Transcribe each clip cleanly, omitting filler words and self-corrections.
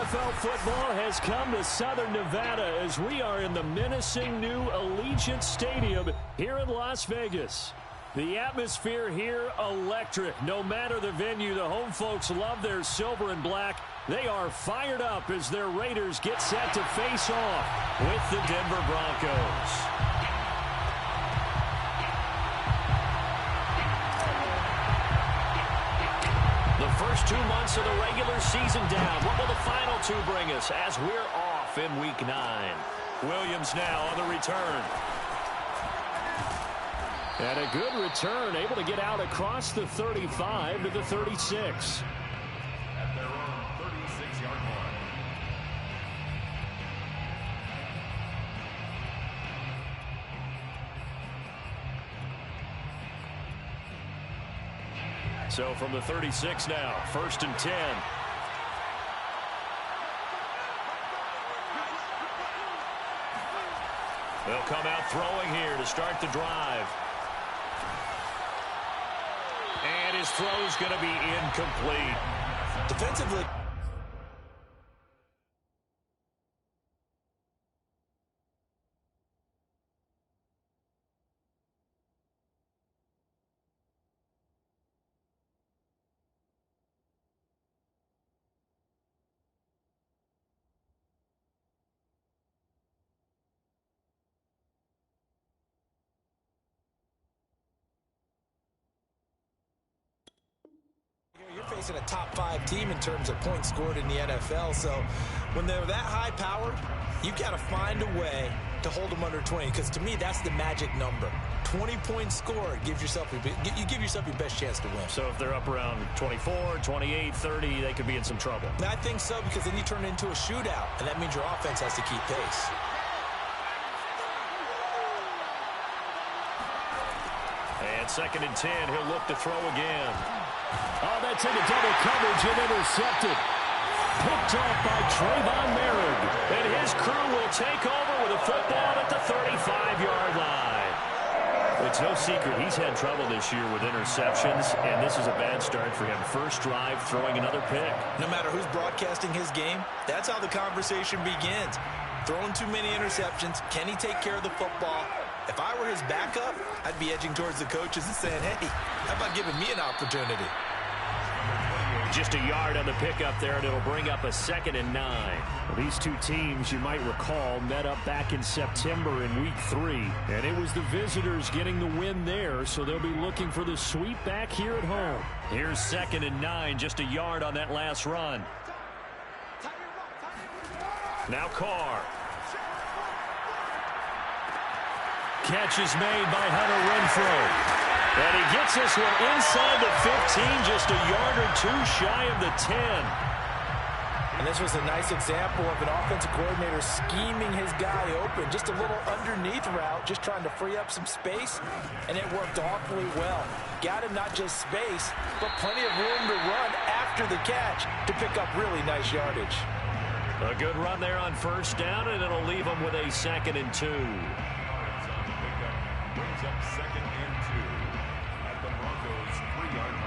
NFL football has come to Southern Nevada as we are in the menacing new Allegiant Stadium here in Las Vegas. The atmosphere here, electric. No matter the venue, the home folks love their silver and black. They are fired up as their Raiders get set to face off with the Denver Broncos. First 2 months of the regular season down. What will the final two bring us as we're off in Week 9? Williams now on the return. And a good return, able to get out across the 35 to the 36. At their own 36-yard line. So from the 36 now, 1st and 10. They'll come out throwing here to start the drive. And his throw's going to be incomplete. Defensively. Facing a top 5 team in terms of points scored in the NFL. So when they're that high powered, you've got to find a way to hold them under 20, because to me that's the magic number. 20 points scored gives yourself you give yourself your best chance to win. So if they're up around 24, 28, 30, they could be in some trouble. I think so, because then you turn it into a shootout, and that means your offense has to keep pace. And 2nd and 10, he'll look to throw again. Oh, that's into double coverage and intercepted. Picked off by Trayvon Merrick. And his crew will take over with a football at the 35-yard line. It's no secret he's had trouble this year with interceptions, and this is a bad start for him. First drive, throwing another pick. No matter who's broadcasting his game, that's how the conversation begins. Throwing too many interceptions. Can he take care of the football? If I were his backup, I'd be edging towards the coaches and saying, hey, how about giving me an opportunity? Just a yard on the pickup there, and it'll bring up a 2nd and 9. Well, these two teams, you might recall, met up back in September in Week 3, and it was the visitors getting the win there, so they'll be looking for the sweep back here at home. Here's 2nd and 9, just a yard on that last run. Now Carr. Catch is made by Hunter Renfrow. And he gets this one inside the 15, just a yard or two shy of the 10. And this was a nice example of an offensive coordinator scheming his guy open. Just a little underneath route, just trying to free up some space, and it worked awfully well. Got him not just space, but plenty of room to run after the catch to pick up really nice yardage. A good run there on 1st down, and it'll leave him with a 2nd and 2. Brings up 2nd and 2 at the Broncos' 3-yard line.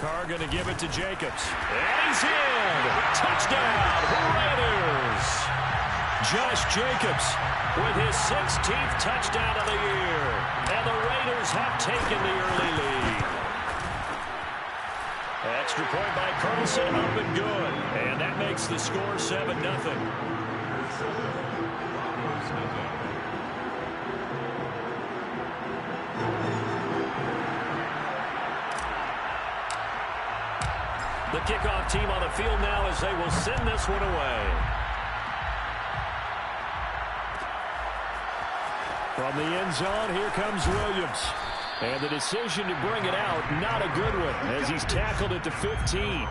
Carr going to give it to Jacobs. And he's in. Touchdown, Raiders. Josh Jacobs with his 16th touchdown of the year. And the Raiders have taken the early lead. Extra point by Carlson, up and good. And that makes the score 7-0. The kickoff team on the field now as they will send this one away. From the end zone, here comes Williams. And the decision to bring it out, not a good one, as he's tackled at the 15.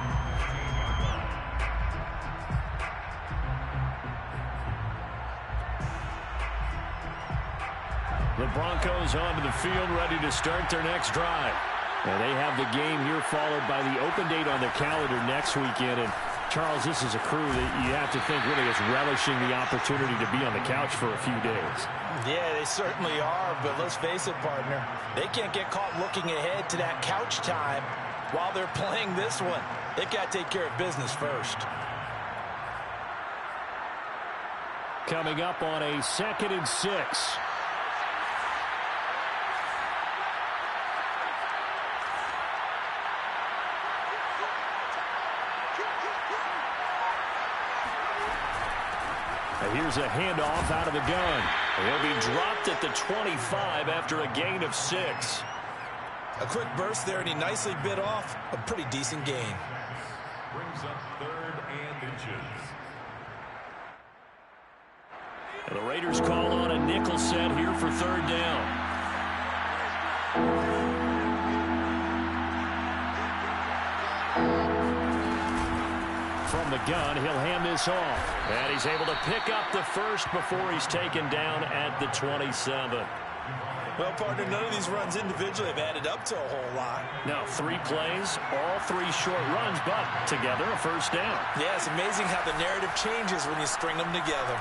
The Broncos onto the field, ready to start their next drive. And they have the game here followed by the open date on their calendar next weekend. And Charles, this is a crew that you have to think really is relishing the opportunity to be on the couch for a few days. Yeah, they certainly are, but let's face it, partner. They can't get caught looking ahead to that couch time while they're playing this one. They've got to take care of business first. Coming up on a 2nd and 6. Here's a handoff out of the gun. He'll be dropped at the 25 after a gain of 6. A quick burst there, and he nicely bit off a pretty decent gain. Brings up 3rd and inches. And the Raiders call on a nickel set here for 3rd down. From the gun, he'll hand this off. And he's able to pick up the first before he's taken down at the 27. Well, partner, none of these runs individually have added up to a whole lot. Now, 3 plays, all 3 short runs, but together a 1st down. Yeah, it's amazing how the narrative changes when you string them together.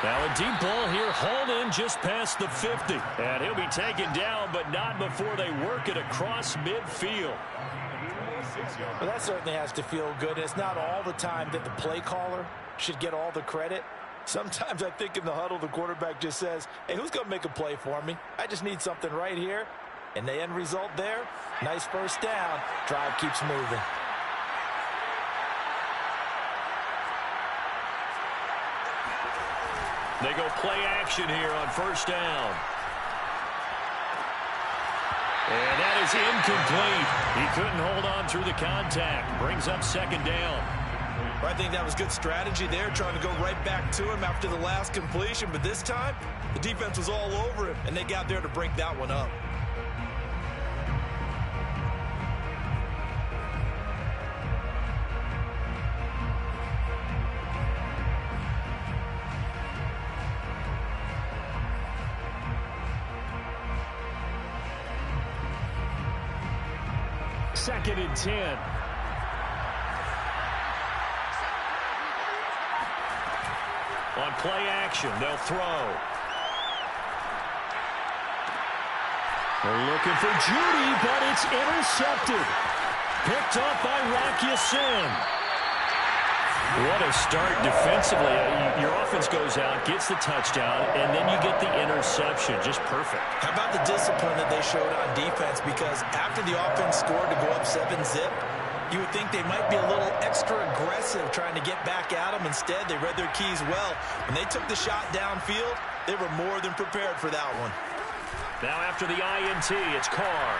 Now a deep ball here, hauled in just past the 50. And he'll be taken down, but not before they work it across midfield. Well, that certainly has to feel good. It's not all the time that the play caller should get all the credit. Sometimes I think in the huddle, the quarterback just says, hey, who's going to make a play for me? I just need something right here. And the end result there, nice 1st down. Drive keeps moving. They go play action here on 1st down. And that is incomplete. He couldn't hold on through the contact. Brings up 2nd down. Well, I think that was good strategy there, trying to go right back to him after the last completion. But this time, the defense was all over him, and they got there to break that one up. Second and 10. On play action, they'll throw. They're looking for Judy, but it's intercepted. Picked up by Rakiasin. What a start defensively. Your offense goes out, gets the touchdown, and then you get the interception. Just perfect. How about the discipline that they showed on defense? Because after the offense scored to go up 7-zip, you would think they might be a little extra aggressive trying to get back at them. Instead, they read their keys well. When they took the shot downfield, they were more than prepared for that one. Now after the INT, it's Carr.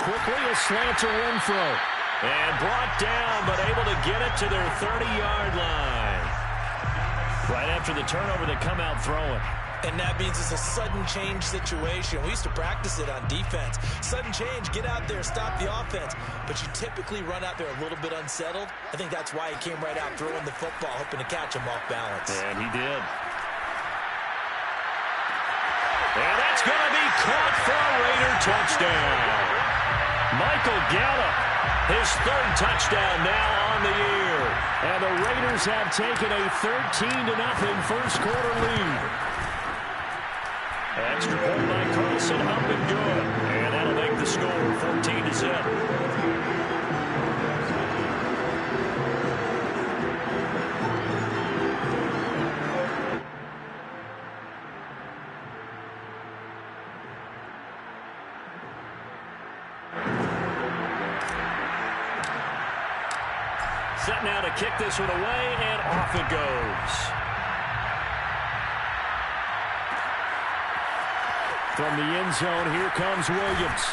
Quickly a slant to Renfro. And brought down, but able to get it to their 30-yard line. Right after the turnover, they come out throwing. And that means it's a sudden change situation. We used to practice it on defense. Sudden change, get out there, stop the offense. But you typically run out there a little bit unsettled. I think that's why he came right out throwing the football, hoping to catch him off balance. And he did. And that's going to be caught for a Raider touchdown. Michael Gallup, his 3rd touchdown now on the year. And the Raiders have taken a 13-0 first quarter lead. Extra point by Carlson, up and good. And that'll make the score 14-0. Set now to kick this one away, and off it goes. From the end zone, here comes Williams.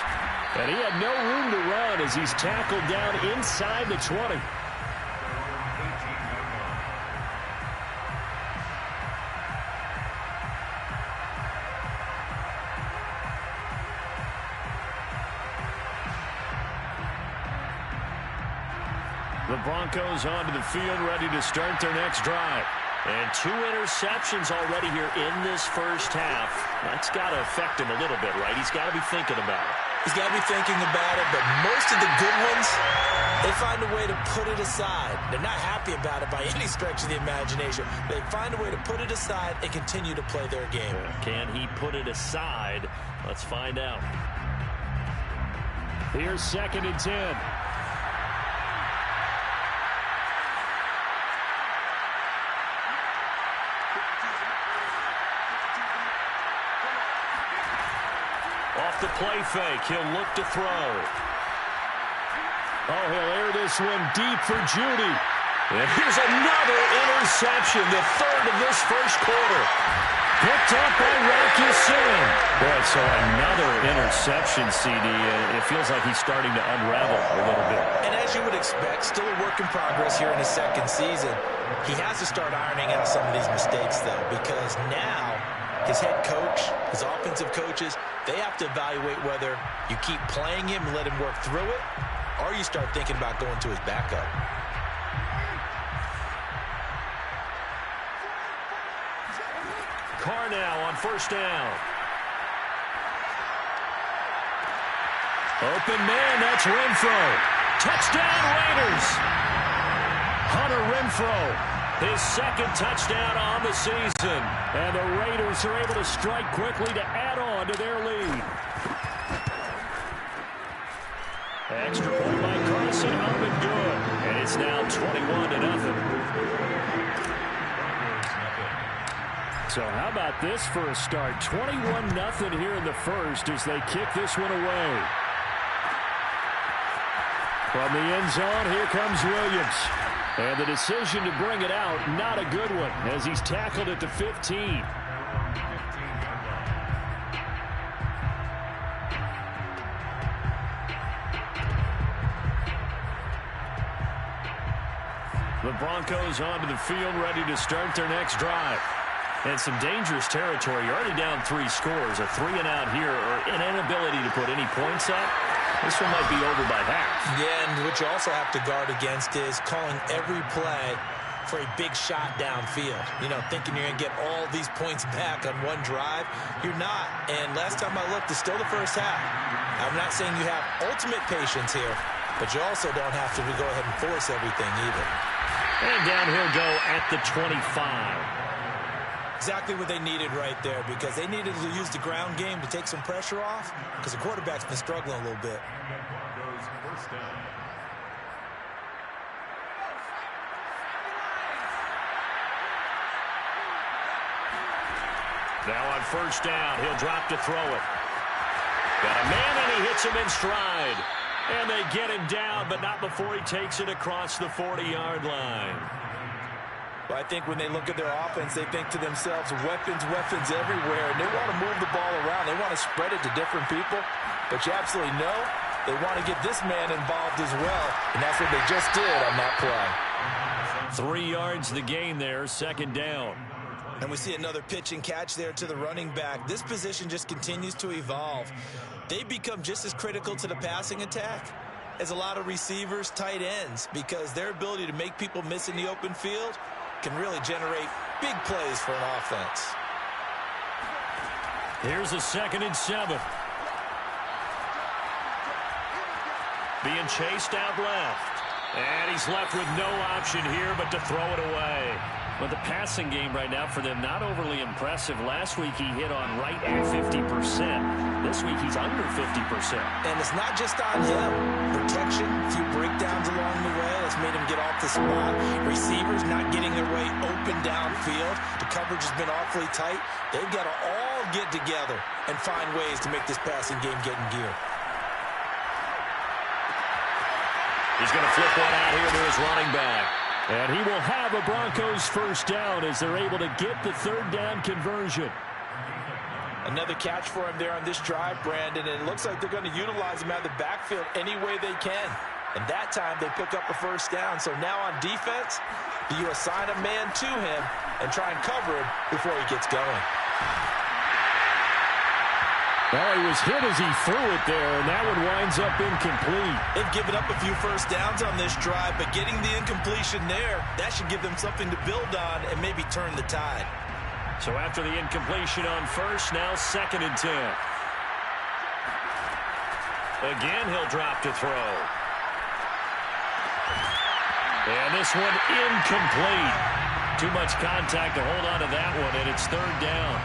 And he had no room to run as he's tackled down inside the 20. The Broncos onto the field, ready to start their next drive. And 2 interceptions already here in this first half. That's got to affect him a little bit, right? He's got to be thinking about it. He's got to be thinking about it, but most of the good ones, they find a way to put it aside. They're not happy about it by any stretch of the imagination. They find a way to put it aside and continue to play their game. Can he put it aside? Let's find out. Here's 2nd and 10. Off the play fake, he'll look to throw. Oh, he'll air this one deep for Judy. And here's another interception, the 3rd of this first quarter. Picked up by Rakusin. Boy, so another interception, CD. It feels like he's starting to unravel a little bit. And as you would expect, still a work in progress here in his 2nd season. He has to start ironing out some of these mistakes, though, because now his head coach, his offensive coaches, they have to evaluate whether you keep playing him and let him work through it, or you start thinking about going to his backup. Carr now on 1st down. Open man, that's Renfro. Touchdown Raiders. Hunter Renfro. His 2nd touchdown on the season. And the Raiders are able to strike quickly to add on to their lead. Extra point by Carson, up and good. And it's now 21-0. So how about this for a start? 21-0 here in the first as they kick this one away. From the end zone, here comes Williams. And the decision to bring it out, not a good one, as he's tackled at the 15. The Broncos onto the field, ready to start their next drive. And some dangerous territory. You're already down 3 scores. A 3-and-out here, or an inability to put any points up. This one might be over by half. Yeah, and what you also have to guard against is calling every play for a big shot downfield. You know, thinking you're going to get all these points back on one drive. You're not. And last time I looked, it's still the first half. I'm not saying you have ultimate patience here, but you also don't have to go ahead and force everything either. And down he'll go at the 25. Exactly what they needed right there, because they needed to use the ground game to take some pressure off, because the quarterback's been struggling a little bit. Now on 1st down, he'll drop to throw it. Got a man, and he hits him in stride. And they get him down, but not before he takes it across the 40-yard line. Well, I think when they look at their offense, they think to themselves, weapons everywhere, and they want to move the ball around. They want to spread it to different people, but you absolutely know they want to get this man involved as well, and that's what they just did on that play. 3 yards the gain there, 2nd down. And we see another pitch and catch there to the running back. This position just continues to evolve. They become just as critical to the passing attack as a lot of receivers, tight ends, because their ability to make people miss in the open field can really generate big plays for an offense. Here's a 2nd and 7. Being chased out left. And he's left with no option here but to throw it away. But the passing game right now for them, not overly impressive. Last week he hit on right at 50%. This week he's under 50%. And it's not just on him. Protection, a few breakdowns along the way that's made him get off the spot. Receivers not getting their way open downfield. The coverage has been awfully tight. They've got to all get together and find ways to make this passing game get in gear. He's going to flip one out here to his running back. And he will have a Broncos 1st down as they're able to get the 3rd down conversion. Another catch for him there on this drive, Brandon, and it looks like they're going to utilize him out of the backfield any way they can. And that time they pick up a 1st down. So now on defense, do you assign a man to him and try and cover him before he gets going? Well, he was hit as he threw it there, and that one winds up incomplete. They've given up a few first downs on this drive, but getting the incompletion there, that should give them something to build on and maybe turn the tide. So after the incompletion on first, now 2nd and 10. Again, he'll drop to throw. And this one incomplete. Too much contact to hold on to that one, and it's 3rd down.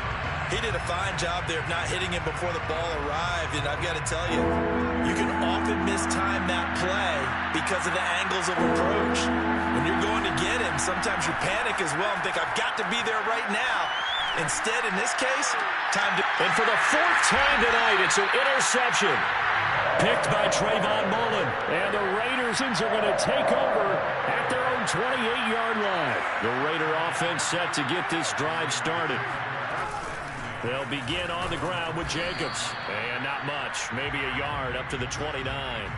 He did a fine job there of not hitting him before the ball arrived, and I've got to tell you, you can often mistime that play because of the angles of approach. When you're going to get him, sometimes you panic as well and think, I've got to be there right now. Instead, in this case, time to... And for the 4th time tonight, it's an interception. Picked by Trayvon Mullen. And the Raiders are going to take over at their own 28-yard line. The Raider offense set to get this drive started. They'll begin on the ground with Jacobs. And not much, maybe a yard up to the 29.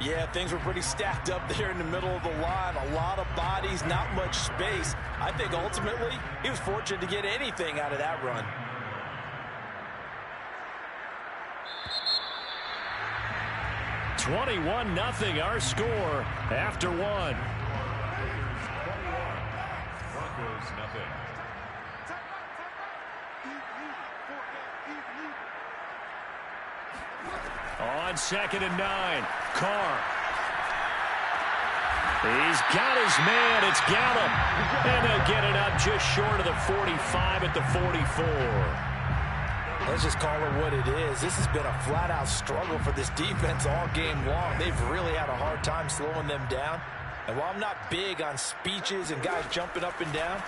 Yeah, things were pretty stacked up there in the middle of the line. A lot of bodies, not much space. I think ultimately he was fortunate to get anything out of that run. (21-0) our score after 1. Broncos nothing. On 2nd and 9, Carr. He's got his man. It's Gallup. And they'll get it up just short of the 45 at the 44. Let's just call it what it is. This has been a flat-out struggle for this defense all game long. They've really had a hard time slowing them down. And while I'm not big on speeches and guys jumping up and down,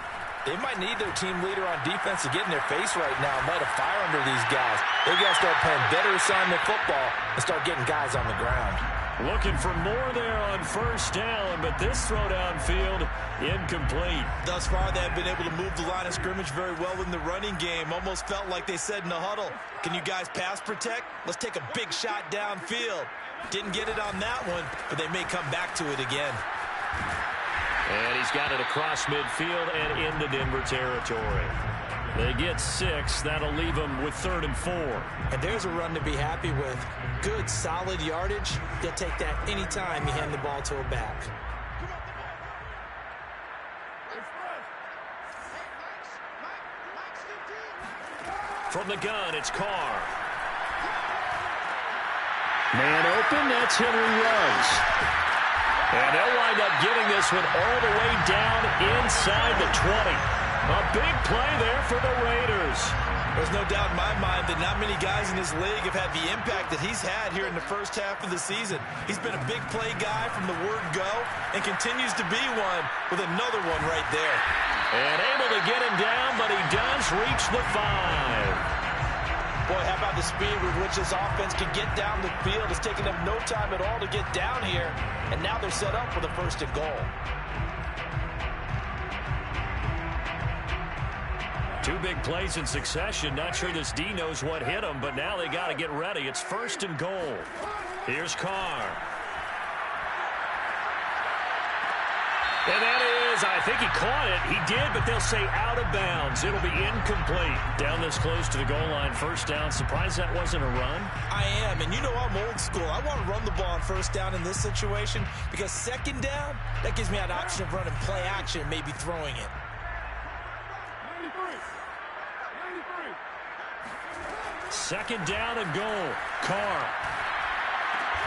they might need their team leader on defense to get in their face right now and light a fire under these guys. They've got to start playing better assignment football and start getting guys on the ground. Looking for more there on 1st down, but this throw downfield incomplete. Thus far, they've been able to move the line of scrimmage very well in the running game. Almost felt like they said in the huddle, can you guys pass protect? Let's take a big shot downfield. Didn't get it on that one, but they may come back to it again. And he's got it across midfield and into Denver territory. They get 6. That'll leave them with 3rd and 4. And there's a run to be happy with. Good, solid yardage. They'll take that anytime you hand the ball to a back. From the gun, it's Carr. Man open, that's Henry Ruggs. And they'll wind up getting this one all the way down inside the 20. A big play there for the Raiders. There's no doubt in my mind that not many guys in this league have had the impact that he's had here in the first half of the season. He's been a big play guy from the word go and continues to be one with another one right there. And able to get him down, but he does reach the 5. Boy, how about the speed with which this offense can get down the field? It's taken them no time at all to get down here, and now they're set up for the 1st and goal. 2 big plays in succession. Not sure this D knows what hit him, but now they got to get ready. It's 1st and goal. Here's Carr. And that is, I think he caught it. He did, but they'll say out of bounds. It'll be incomplete. Down this close to the goal line, 1st down. Surprised that wasn't a run? I am, and you know I'm old school. I want to run the ball on 1st down in this situation because 2nd down, that gives me an option of running play action and maybe throwing it. 2nd down and goal. Carr.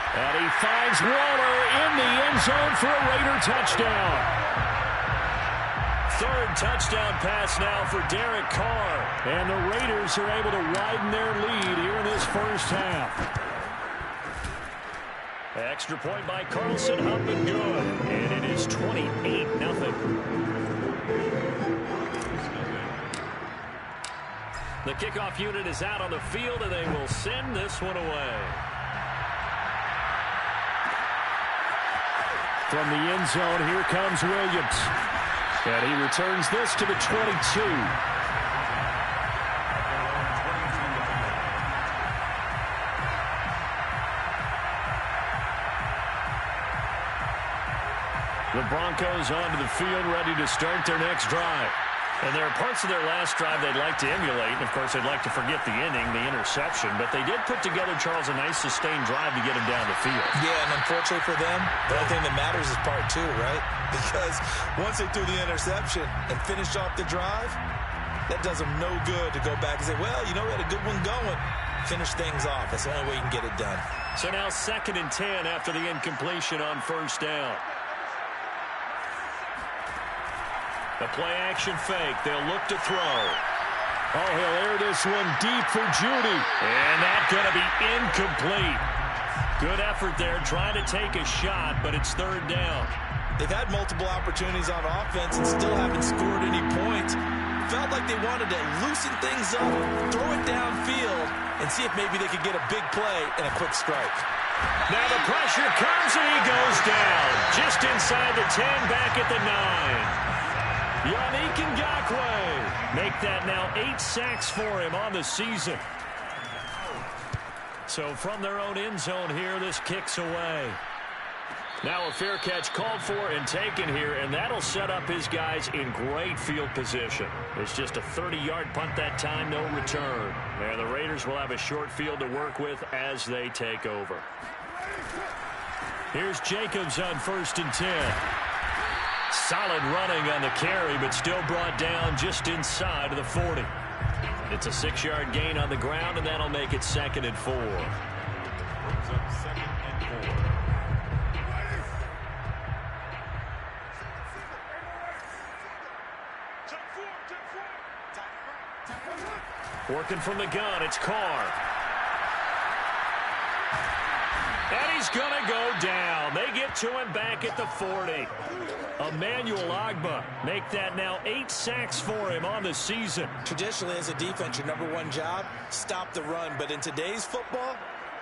And he finds Waller in the end zone for a Raider touchdown. 3rd touchdown pass now for Derek Carr. And the Raiders are able to widen their lead here in this 1st half. Extra point by Carlson, up and good. And it is 28-0. The kickoff unit is out on the field, and they will send this one away. From the end zone, here comes Williams. And he returns this to the 22. The Broncos onto the field, ready to start their next drive. And there are parts of their last drive they'd like to emulate. And, of course, they'd like to forget the inning, the interception. But they did put together, Charles, a nice sustained drive to get him down the field. Yeah, and unfortunately for them, the only thing that matters is part two, right? Because once they threw the interception and finished off the drive, that does them no good to go back and say, well, you know, we had a good one going. Finish things off. That's the only way you can get it done. So now 2nd and 10 after the incompletion on 1st down. The play-action fake. They'll look to throw. Oh, he'll air this one deep for Judy. And that's going to be incomplete. Good effort there trying to take a shot, but it's 3rd down. They've had multiple opportunities on offense and still haven't scored any points. Felt like they wanted to loosen things up, throw it downfield, and see if maybe they could get a big play and a quick strike. Now the pressure comes and he goes down. Just inside the 10, back at the 9. Yannick Ngakoue. Make that now 8 sacks for him on the season. So from their own end zone here, this kicks away. Now a fair catch called for and taken here, and that'll set up his guys in great field position. It's just a 30-yard punt that time, no return. And the Raiders will have a short field to work with as they take over. Here's Jacobs on 1st and 10. Solid running on the carry, but still brought down just inside of the 40. It's a 6-yard gain on the ground, and that'll make it 2nd and 4. Brings up 2nd and 4. Working from the gun, it's Carr. And he's going to go down. They get to him back at the 40. Emmanuel Ogbah make that now 8 sacks for him on the season. Traditionally, as a defense, your #1 job, stop the run. But in today's football,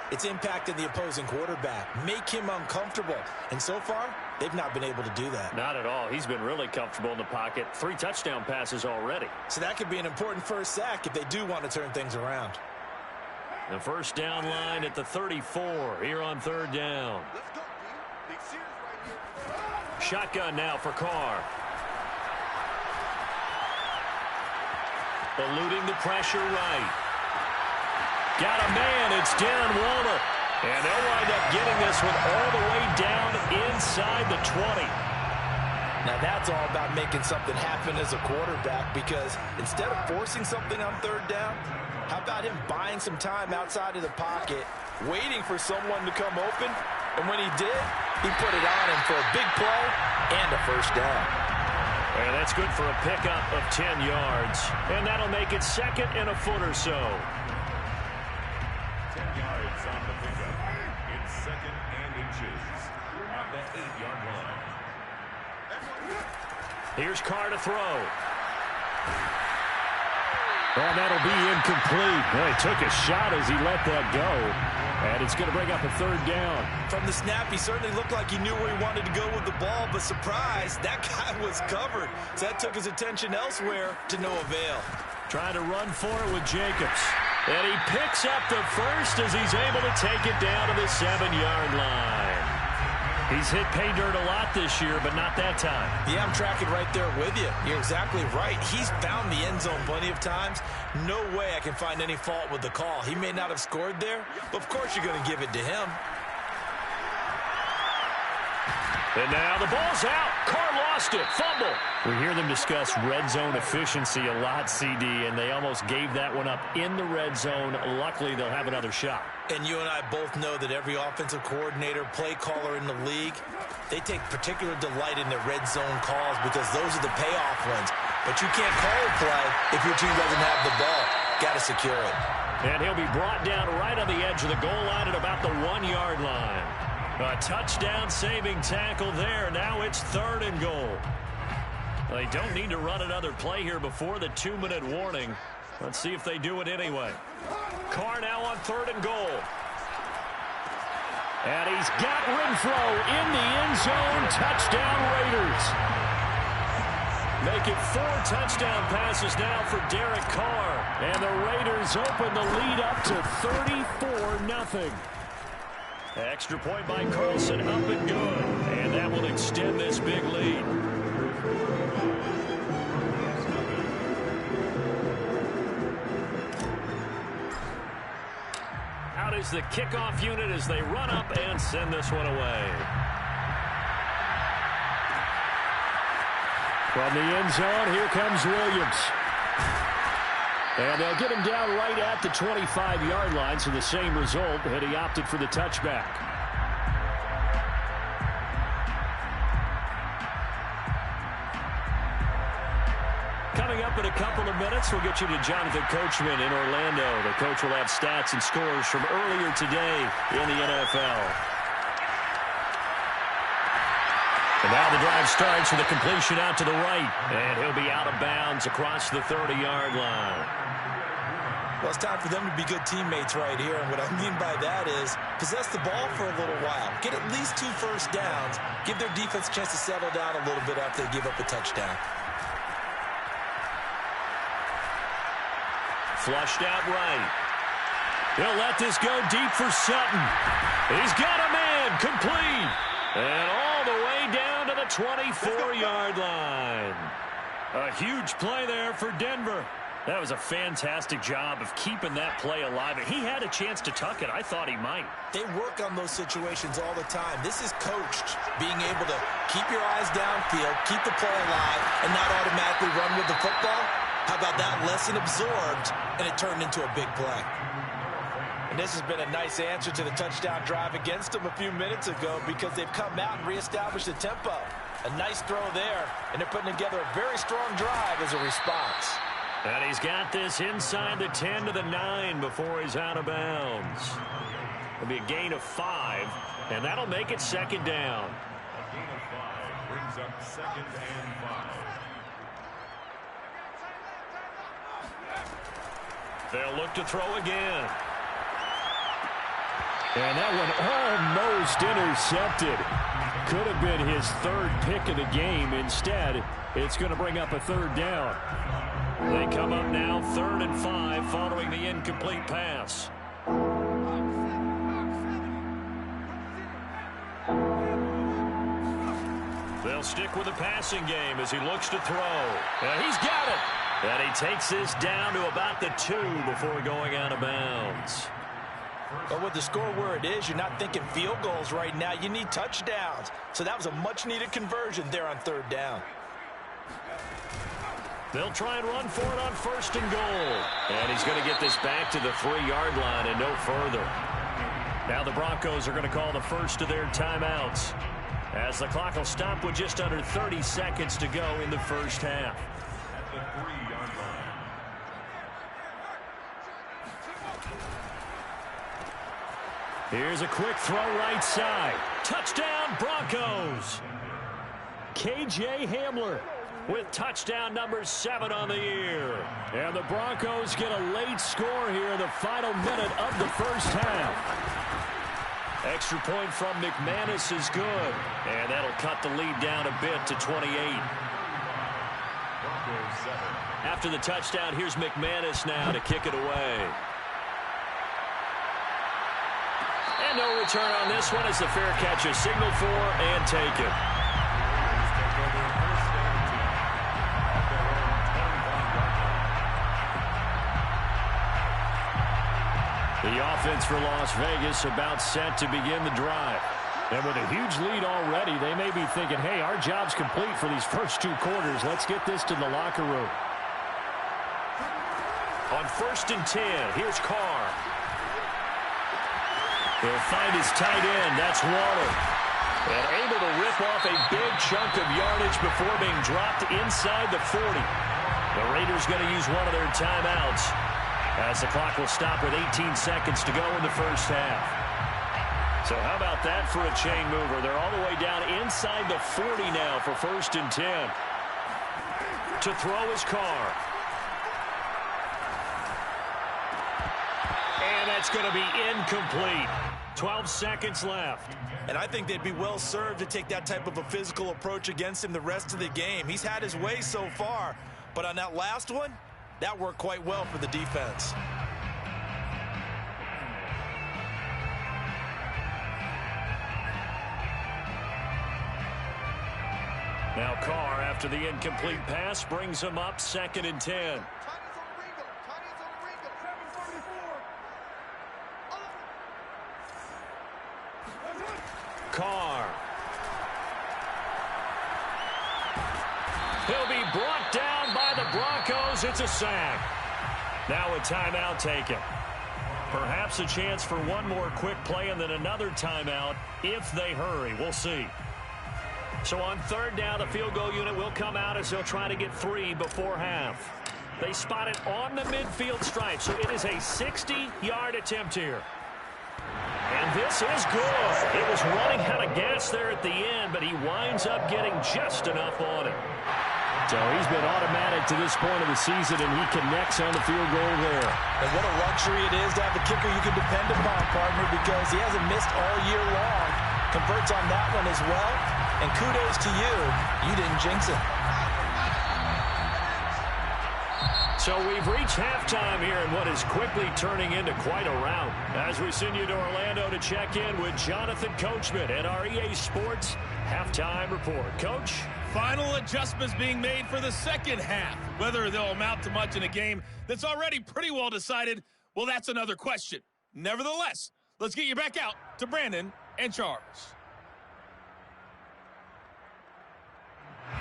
it's impacting the opposing quarterback. Make him uncomfortable. And so far, they've not been able to do that. Not at all. He's been really comfortable in the pocket. 3 touchdown passes already. So that could be an important first sack if they do want to turn things around. The 1st down line at the 34 here on 3rd down. Shotgun now for Carr. Eluding the pressure right. Got a man. It's Darren Waller. And they'll wind up getting this one all the way down inside the 20. Now that's all about making something happen as a quarterback, because instead of forcing something on 3rd down, how about him buying some time outside of the pocket, waiting for someone to come open, and when he did, he put it on him for a big play and a 1st down. And that's good for a pickup of 10 yards. And that'll make it 2nd and a foot or so. 10 yards on the pickup. It's 2nd and inches at the 8-yard line. Here's Carr to throw. And that'll be incomplete. Well, he took a shot as he let that go. And it's going to bring up a 3rd down. From the snap, he certainly looked like he knew where he wanted to go with the ball, but surprise, that guy was covered. So that took his attention elsewhere to no avail. Trying to run for it with Jacobs. And he picks up the first as he's able to take it down to the 7-yard line. He's hit pay dirt a lot this year, but not that time. Yeah, I'm tracking right there with you. You're exactly right. He's found the end zone plenty of times. No way I can find any fault with the call. He may not have scored there, but of course you're going to give it to him. And now the ball's out. Carr lost it. Fumble. We hear them discuss red zone efficiency a lot, CD, and they almost gave that one up in the red zone. Luckily, they'll have another shot. And you and I both know that every offensive coordinator, play caller in the league, they take particular delight in their red zone calls because those are the payoff ones. But you can't call a play if your team doesn't have the ball. Got to secure it. And he'll be brought down right on the edge of the goal line at about the 1-yard line. A touchdown-saving tackle there. Now it's 3rd and goal. They don't need to run another play here before the 2-minute warning. Let's see if they do it anyway. Carr now on 3rd and goal. And he's got Renfro in the end zone. Touchdown Raiders. Make it 4 touchdown passes now for Derek Carr. And the Raiders open the lead up to 34-0. Extra point by Carlson, up and good. And that will extend this big lead. is the kickoff unit as they run up and send this one away. From the end zone, here comes Williams. And they'll get him down right at the 25-yard line, so the same result, and he opted for the touchback. Coming up in a couple of minutes, we'll get you to Jonathan Coachman in Orlando. The coach will have stats and scores from earlier today in the NFL. And now the drive starts with a completion out to the right. And he'll be out of bounds across the 30-yard line. Well, it's time for them to be good teammates right here. And what I mean by that is possess the ball for a little while. Get at least 2 first downs. Give their defense a chance to settle down a little bit after they give up a touchdown. Flushed out right. He'll let this go deep for Sutton. He's got a man complete. And all the way down to the 24-yard line. A huge play there for Denver. That was a fantastic job of keeping that play alive. He had a chance to tuck it. I thought he might. They work on those situations all the time. This is coached, being able to keep your eyes downfield, keep the play alive, and not automatically run with the football. How about that lesson absorbed, and it turned into a big play? And this has been a nice answer to the touchdown drive against them a few minutes ago because they've come out and reestablished the tempo. A nice throw there, and they're putting together a very strong drive as a response. And he's got this inside the 10 to the 9 before he's out of bounds. It'll be a gain of 5, and that'll make it second down. A gain of 5 brings up 2nd and 5. They'll look to throw again. And that one almost intercepted. Could have been his 3rd pick of the game. Instead, it's going to bring up a 3rd down. They come up now 3rd and 5 following the incomplete pass. They'll stick with the passing game as he looks to throw. And he's got it. And he takes this down to about the 2 before going out of bounds. But with the score where it is, you're not thinking field goals right now. You need touchdowns. So that was a much-needed conversion there on 3rd down. They'll try and run for it on 1st and goal. And he's going to get this back to the 3-yard line and no further. Now the Broncos are going to call the first of their timeouts, as the clock will stop with just under 30 seconds to go in the first half. At the 3-yard line. Here's a quick throw right side. Touchdown, Broncos. KJ Hamler with touchdown number 7 on the year. And the Broncos get a late score here in the final minute of the first half. Extra point from McManus is good. And that'll cut the lead down a bit to 28. Broncos 7. After the touchdown, here's McManus now to kick it away. And no return on this one as the fair catch is signaled for and taken. The offense for Las Vegas about set to begin the drive. And with a huge lead already, they may be thinking, hey, our job's complete for these first 2 quarters. Let's get this to the locker room. On 1st and 10, here's Carr. He'll find his tight end. That's Waller. And able to rip off a big chunk of yardage before being dropped inside the 40. The Raiders going to use one of their timeouts, as the clock will stop with 18 seconds to go in the first half. So how about that for a chain mover? They're all the way down inside the 40 now for 1st and 10. To throw is Carr. And that's going to be incomplete. 12 seconds left. And I think they'd be well served to take that type of a physical approach against him the rest of the game. He's had his way so far, but on that last one, that worked quite well for the defense. Now Carr, after the incomplete pass, brings him up 2nd and 10. Broncos. It's a sack. Now a timeout taken. Perhaps a chance for one more quick play and then another timeout if they hurry. We'll see. So on third down, the field goal unit will come out as they'll try to get 3 before half. They spot it on the midfield stripe, so it is a 60-yard attempt here. And this is good. It was running out of gas there at the end, but he winds up getting just enough on it. So he's been automatic to this point of the season, and he connects on the field goal there. And what a luxury it is to have a kicker you can depend upon, partner, because he hasn't missed all year long. Converts on that one as well. And kudos to you. You didn't jinx it. So we've reached halftime here in what is quickly turning into quite a rout. As we send you to Orlando to check in with Jonathan Coachman at our EA Sports Halftime Report. Coach? Final adjustments being made for the second half. Whether they'll amount to much in a game that's already pretty well decided, well, that's another question. Nevertheless, let's get you back out to Brandon and Charles.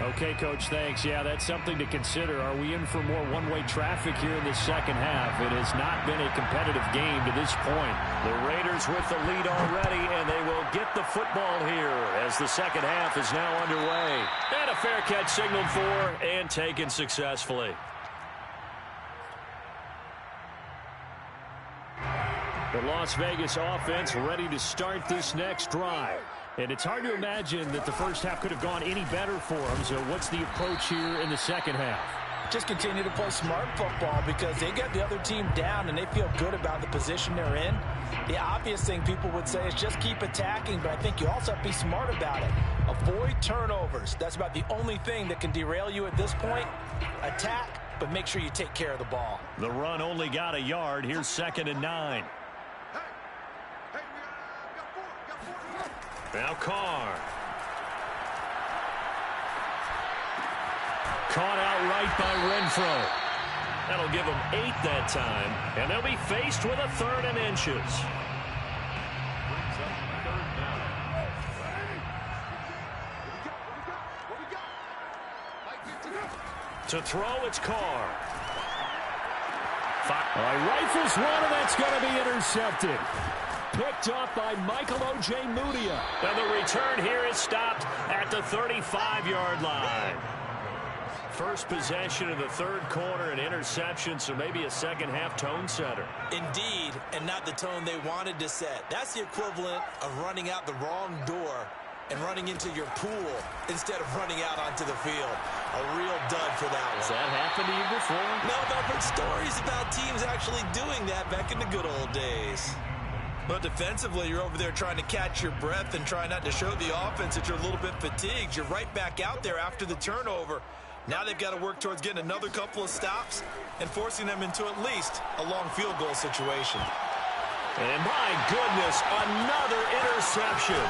Okay, Coach, thanks. Yeah, that's something to consider. Are we in for more one-way traffic here in the second half? It has not been a competitive game to this point. The Raiders with the lead already, and they will get the football here as the second half is now underway. And a fair catch signaled for and taken successfully. The Las Vegas offense ready to start this next drive. And it's hard to imagine that the first half could have gone any better for them. So what's the approach here in the second half? Just continue to play smart football because they got the other team down and they feel good about the position they're in. The obvious thing people would say is just keep attacking, but I think you also have to be smart about it. Avoid turnovers. That's about the only thing that can derail you at this point. Attack, but make sure you take care of the ball. The run only got a yard. Here's 2nd and 9. Now Carr. Caught outright by Renfro. That'll give them 8 that time, and they'll be faced with a 3rd and inches. To throw, it's Carr. Rifles one, and that's going to be intercepted. Picked up by Michael Ojemudia. And the return here is stopped at the 35-yard line. First possession of the third quarter, an interception, so maybe a second-half tone setter. Indeed, and not the tone they wanted to set. That's the equivalent of running out the wrong door and running into your pool instead of running out onto the field. A real dud for that one. Has that happened to you before? No, but I've heard stories about teams actually doing that back in the good old days. But defensively, you're over there trying to catch your breath and try not to show the offense that you're a little bit fatigued. You're right back out there after the turnover. Now they've got to work towards getting another couple of stops and forcing them into at least a long field goal situation. And my goodness, another interception.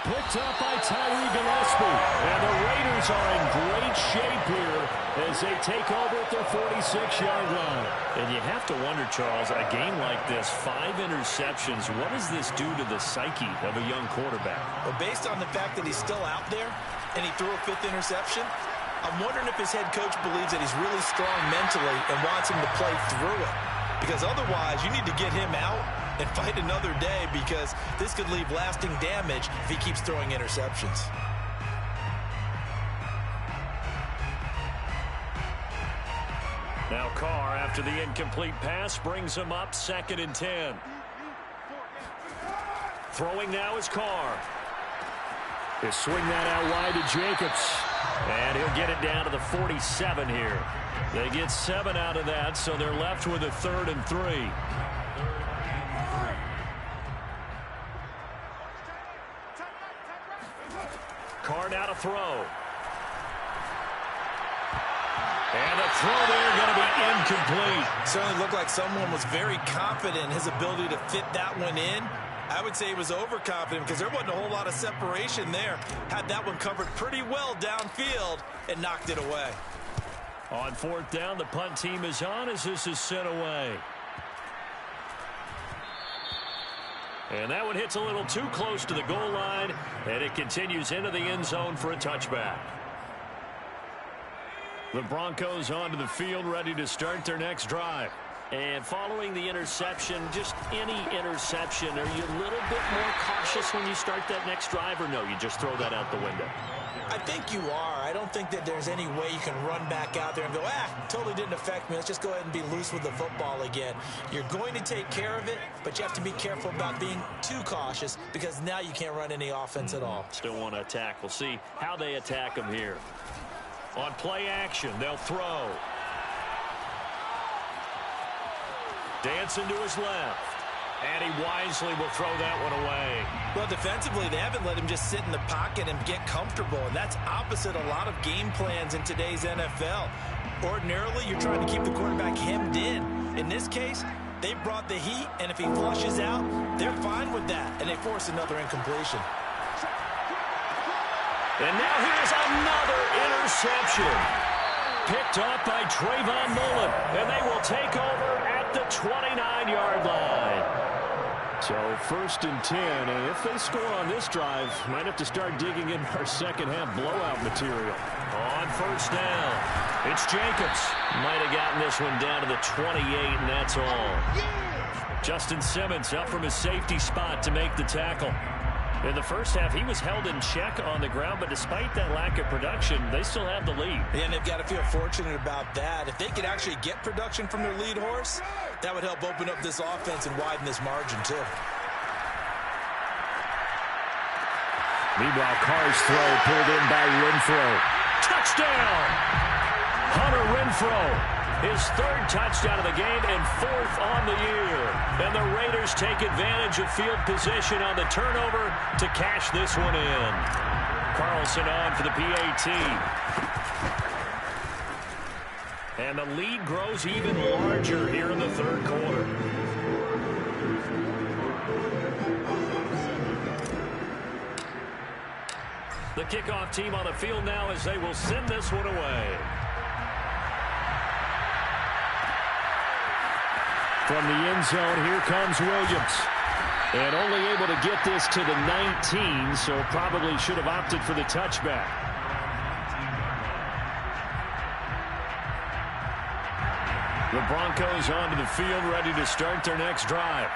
Picked up by Tyree Gillespie. And the Raiders are in great shape here as they take over at their 46-yard line. And you have to wonder, Charles, a game like this, 5 interceptions, what does this do to the psyche of a young quarterback? Well, based on the fact that he's still out there and he threw a 5th interception, I'm wondering if his head coach believes that he's really strong mentally and wants him to play through it. Because otherwise, you need to get him out and fight another day because this could leave lasting damage if he keeps throwing interceptions. Now Carr, after the incomplete pass, brings him up 2nd and 10. Throwing now is Carr. He'll swing that out wide to Jacobs. And he'll get it down to the 47 here. They get 7 out of that, so they're left with a 3rd and 3. Carr now to throw. And the throw there going to be incomplete. Certainly looked like someone was very confident in his ability to fit that one in. I would say he was overconfident because there wasn't a whole lot of separation there. Had that one covered pretty well downfield and knocked it away. On 4th down, the punt team is on as this is sent away. And that one hits a little too close to the goal line, and it continues into the end zone for a touchback. The Broncos onto the field, ready to start their next drive. And following the interception, just any interception, are you a little bit more cautious when you start that next drive, or no, you just throw that out the window? I think you are. I don't think that there's any way you can run back out there and go, totally didn't affect me. Let's just go ahead and be loose with the football again. You're going to take care of it, but you have to be careful about being too cautious because now you can't run any offense at all. Still want to attack. We'll see how they attack them here. On play action, they'll throw. Dancing to his left. And he wisely will throw that one away. Well, defensively, they haven't let him just sit in the pocket and get comfortable, and that's opposite a lot of game plans in today's NFL. Ordinarily, you're trying to keep the quarterback hemmed in. In this case, they brought the heat, and if he flushes out, they're fine with that, and they force another incompletion. And now here's another interception. Picked up by Trayvon Mullen, and they will take over at the 29-yard line. So 1st and 10, and if they score on this drive, might have to start digging in our second-half blowout material. On 1st down, it's Jacobs. Might have gotten this one down to the 28, and that's all. Justin Simmons up from his safety spot to make the tackle. In the first half, he was held in check on the ground, but despite that lack of production, they still have the lead. And they've got to feel fortunate about that. If they could actually get production from their lead horse, that would help open up this offense and widen this margin, too. Meanwhile, Carr's throw pulled in by Renfro. Touchdown! Hunter Renfro. His 3rd touchdown of the game and 4th on the year. And the Raiders take advantage of field position on the turnover to cash this one in. Carlson on for the PAT. And the lead grows even larger here in the 3rd quarter. The kickoff team on the field now as they will send this one away. From the end zone, here comes Williams. And only able to get this to the 19, so probably should have opted for the touchback. The Broncos onto the field, ready to start their next drive.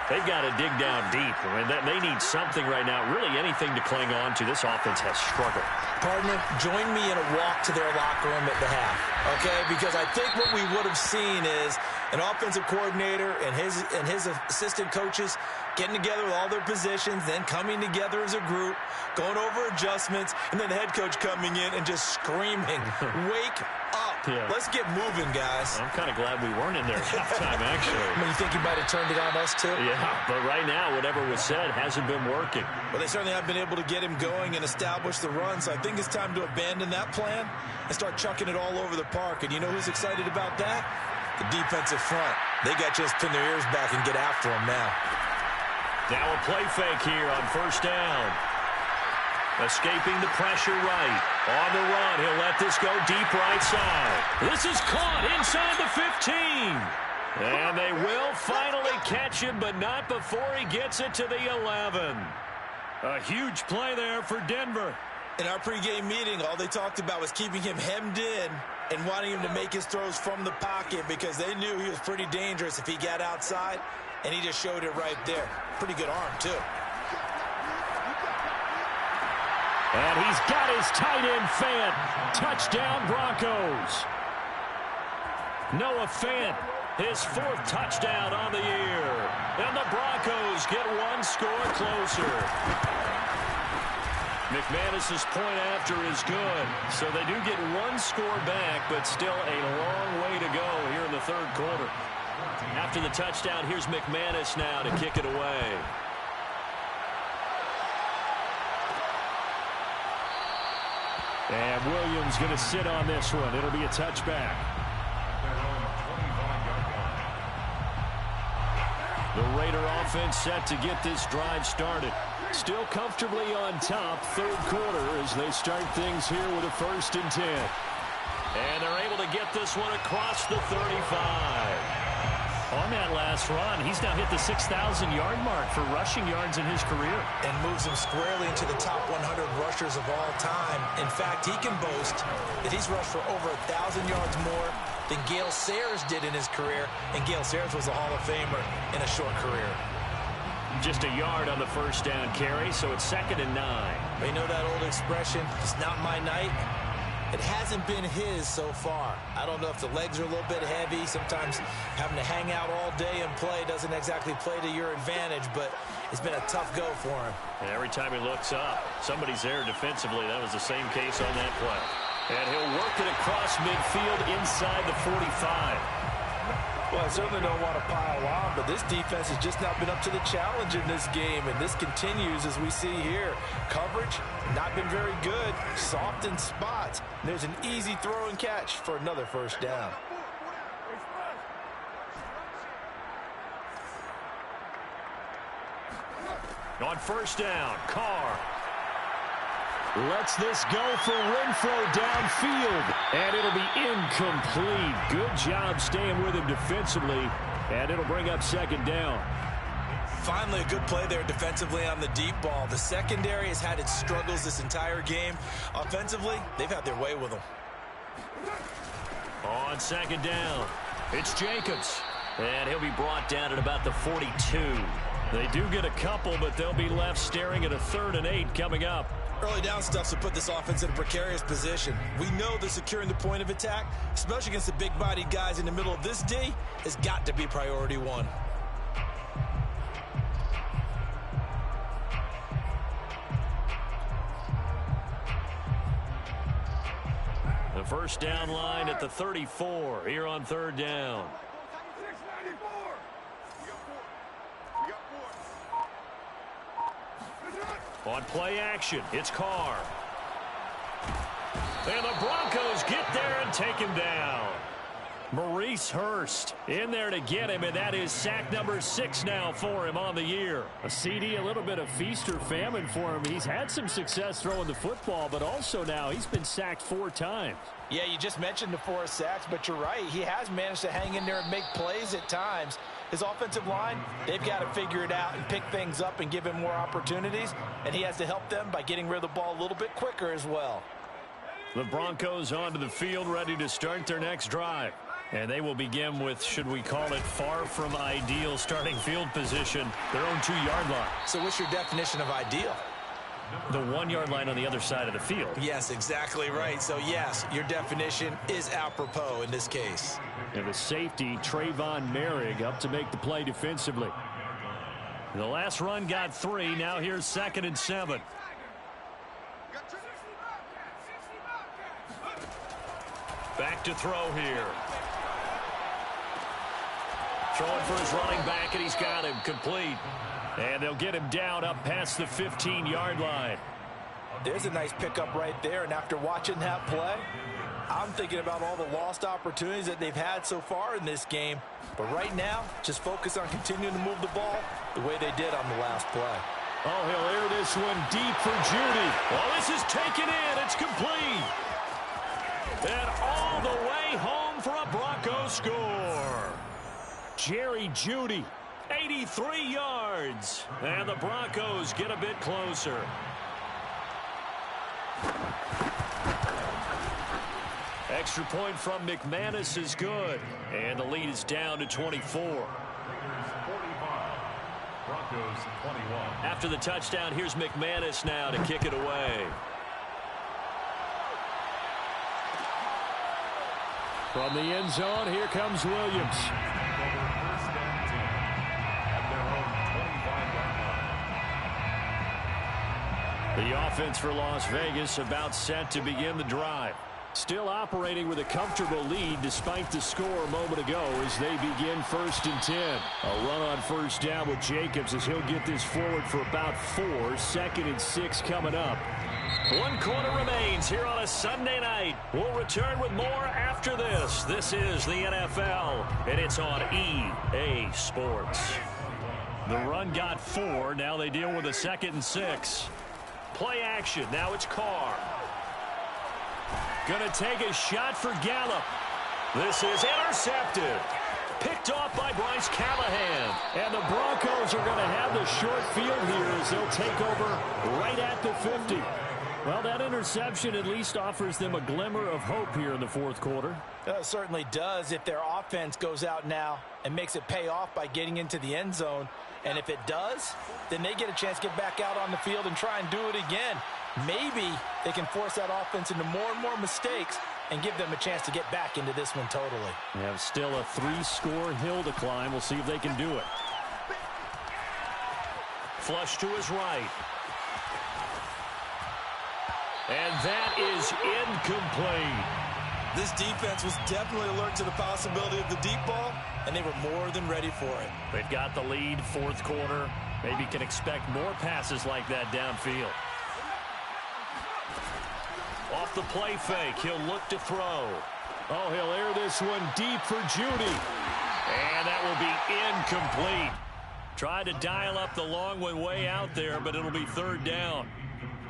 They've got to dig down deep. I mean, they need something right now, really anything to cling on to. This offense has struggled. Partner, join me in a walk to their locker room at the half, okay? Because I think what we would have seen is an offensive coordinator and his assistant coaches getting together with all their positions, then coming together as a group, going over adjustments, and then the head coach coming in and just screaming, wake up. Yeah. Let's get moving, guys. I'm kind of glad we weren't in there at halftime, actually. I mean, you think you might have turned it on us, too? Yeah, but right now, whatever was said hasn't been working. Well, they certainly have been able to get him going and establish the run, so I think it's time to abandon that plan and start chucking it all over the park. And you know who's excited about that? The defensive front. They got to just pin their ears back and get after him now. Now a play fake here on 1st down. Escaping the pressure right. On the run, he'll let this go deep right side. This is caught inside the 15. And they will finally catch him, but not before he gets it to the 11. A huge play there for Denver. In our pregame meeting, all they talked about was keeping him hemmed in and wanting him to make his throws from the pocket because they knew he was pretty dangerous if he got outside, and he just showed it right there. Pretty good arm, too. And he's got his tight end Fant. Touchdown Broncos. Noah Fant, his 4th touchdown on the year. And the Broncos get one score closer. McManus's point after is good. So they do get one score back, but still a long way to go here in the 3rd quarter. After the touchdown, here's McManus now to kick it away. And Williams going to sit on this one. It'll be a touchback. The Raider offense set to get this drive started. Still comfortably on top, 3rd quarter as they start things here with a 1st and 10. And they're able to get this one across the 35. On that last run, he's now hit the 6,000-yard mark for rushing yards in his career. And moves him squarely into the top 100 rushers of all time. In fact, he can boast that he's rushed for over 1,000 yards more than Gale Sayers did in his career. And Gale Sayers was a Hall of Famer in a short career. Just a yard on the first down carry, so it's 2nd and 9. You know that old expression, it's not my night? It hasn't been his so far. I don't know if the legs are a little bit heavy. Sometimes having to hang out all day and play doesn't exactly play to your advantage, but it's been a tough go for him. And every time he looks up, somebody's there defensively. That was the same case on that play. And he'll work it across midfield inside the 45. Well, I certainly don't want to pile on, but this defense has just not been up to the challenge in this game, and this continues as we see here. Coverage, not been very good, soft in spots. There's an easy throw and catch for another first down. On first down, Carr lets this go for Renfro downfield, and it'll be incomplete. Good job staying with him defensively, and it'll bring up 2nd down. Finally, a good play there defensively on the deep ball. The secondary has had its struggles this entire game. Offensively, they've had their way with them. On 2nd down, it's Jacobs, and he'll be brought down at about the 42. They do get a couple, but they'll be left staring at a 3rd and 8 coming up. Early down stuff to put this offense in a precarious position. We know they're securing the point of attack, especially against the big-bodied guys in the middle of this D, has got to be priority one. The first down line at the 34 here on 3rd down. On play action, it's Carr. And the Broncos get there and take him down. Maurice Hurst in there to get him, and that is sack number 6 now for him on the year. A CD, a little bit of feast or famine for him. He's had some success throwing the football, but also now he's been sacked 4 times. Yeah, you just mentioned the 4 sacks, but you're right. He has managed to hang in there and make plays at times. His offensive line, they've got to figure it out and pick things up and give him more opportunities, and he has to help them by getting rid of the ball a little bit quicker as well. The Broncos onto the field, ready to start their next drive. And they will begin with, should we call it, far from ideal starting field position, their own 2-yard line. So what's your definition of ideal? The 1-yard line on the other side of the field. Yes, exactly right. So, yes, your definition is apropos in this case. And the safety, Trayvon Merrick, up to make the play defensively. The last run got 3. Now here's 2nd and 7. Back to throw here. Throwing for his running back, and he's got him complete. And they'll get him down up past the 15-yard line. There's a nice pickup right there, and after watching that play, I'm thinking about all the lost opportunities that they've had so far in this game. But right now, just focus on continuing to move the ball the way they did on the last play. Oh, he'll air this one deep for Judy. Well, this is taken in. It's complete. And all the way home for a Broncos score. Jerry Judy, 83 yards. And the Broncos get a bit closer. Extra point from McManus is good. And the lead is down to 24. 45. Broncos 21. After the touchdown, here's McManus now to kick it away. From the end zone, here comes Williams. First and 10 at their own 25-yard line. The offense for Las Vegas about set to begin the drive. Still operating with a comfortable lead despite the score a moment ago as they begin 1st and 10. A run on first down with Jacobs as he'll get this forward for about 4. 2nd and 6 coming up. 1 quarter remains here on a Sunday night. We'll return with more after this. This is the NFL, and it's on EA Sports. The run got 4. Now they deal with a 2nd and 6. Play action. Now it's Carr. Going to take a shot for Gallup. This is intercepted. Picked off by Bryce Callahan. And the Broncos are going to have the short field here as they'll take over right at the 50. Well, that interception at least offers them a glimmer of hope here in the fourth quarter. It certainly does if their offense goes out now and makes it pay off by getting into the end zone. And if it does, then they get a chance to get back out on the field and try and do it again. Maybe they can force that offense into more and more mistakes and give them a chance to get back into this one totally. They have still a 3-score hill to climb. We'll see if they can do it. Flush to his right. And that is incomplete. This defense was definitely alert to the possibility of the deep ball, and they were more than ready for it. They've got the lead, fourth quarter. Maybe can expect more passes like that downfield. Off the play fake, he'll look to throw. Oh, he'll air this one deep for Judy. And that will be incomplete. Tried to dial up the long one way out there, but it'll be third down.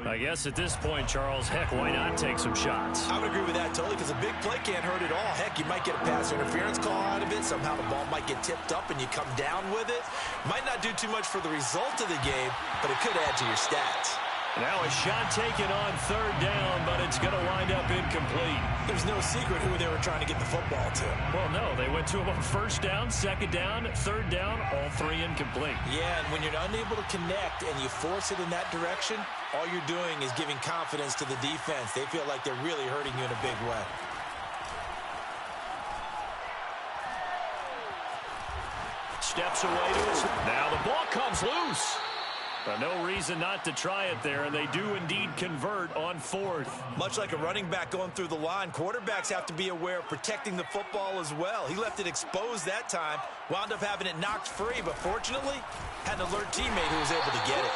I guess at this point, Charles, heck, why not take some shots? I would agree with that totally because a big play can't hurt at all. Heck, you might get a pass interference call out of it. Somehow the ball might get tipped up and you come down with it. Might not do too much for the result of the game, but it could add to your stats. Now a shot taken on third down, but it's going to wind up incomplete. There's no secret who they were trying to get the football to. Well, no, they went to him on first down, second down, third down, all three incomplete. Yeah, and when you're unable to connect and you force it in that direction, all you're doing is giving confidence to the defense. They feel like they're really hurting you in a big way. Steps away to his... Now the ball comes loose. But no reason not to try it there, and they do indeed convert on fourth. Much like a running back going through the line, quarterbacks have to be aware of protecting the football as well. He left it exposed that time, wound up having it knocked free, but fortunately, had an alert teammate who was able to get it.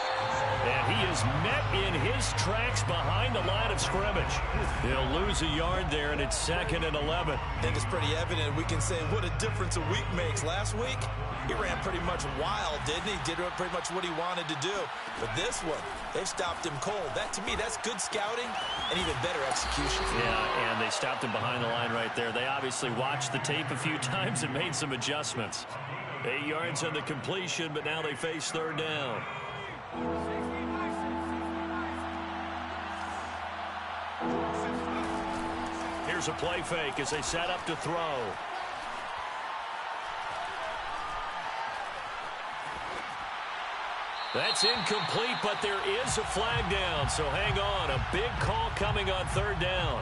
And he is met in his tracks behind the line of scrimmage. He'll lose a yard there, and it's 2nd and 11. I think it's pretty evident. We can say what a difference a week makes. Last week, he ran pretty much wild, didn't he? Did pretty much what he wanted to do. But this one, they've stopped him cold. That, to me, that's good scouting and even better execution. Yeah, and they stopped him behind the line right there. They obviously watched the tape a few times and made some adjustments. 8 yards on the completion, but now they face third down. Here's a play fake as they set up to throw. That's incomplete, but there is a flag down, so hang on. A big call coming on third down.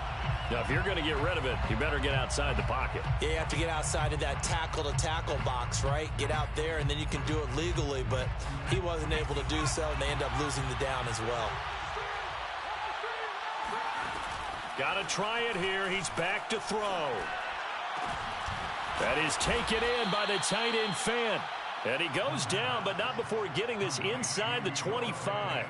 Now, if you're going to get rid of it, you better get outside the pocket. Yeah, you have to get outside of that tackle-to-tackle box, right? Get out there, and then you can do it legally, but he wasn't able to do so, and they end up losing the down as well. Got to try it here. He's back to throw. That is taken in by the tight end Fant. And he goes down, but not before getting this inside the 25.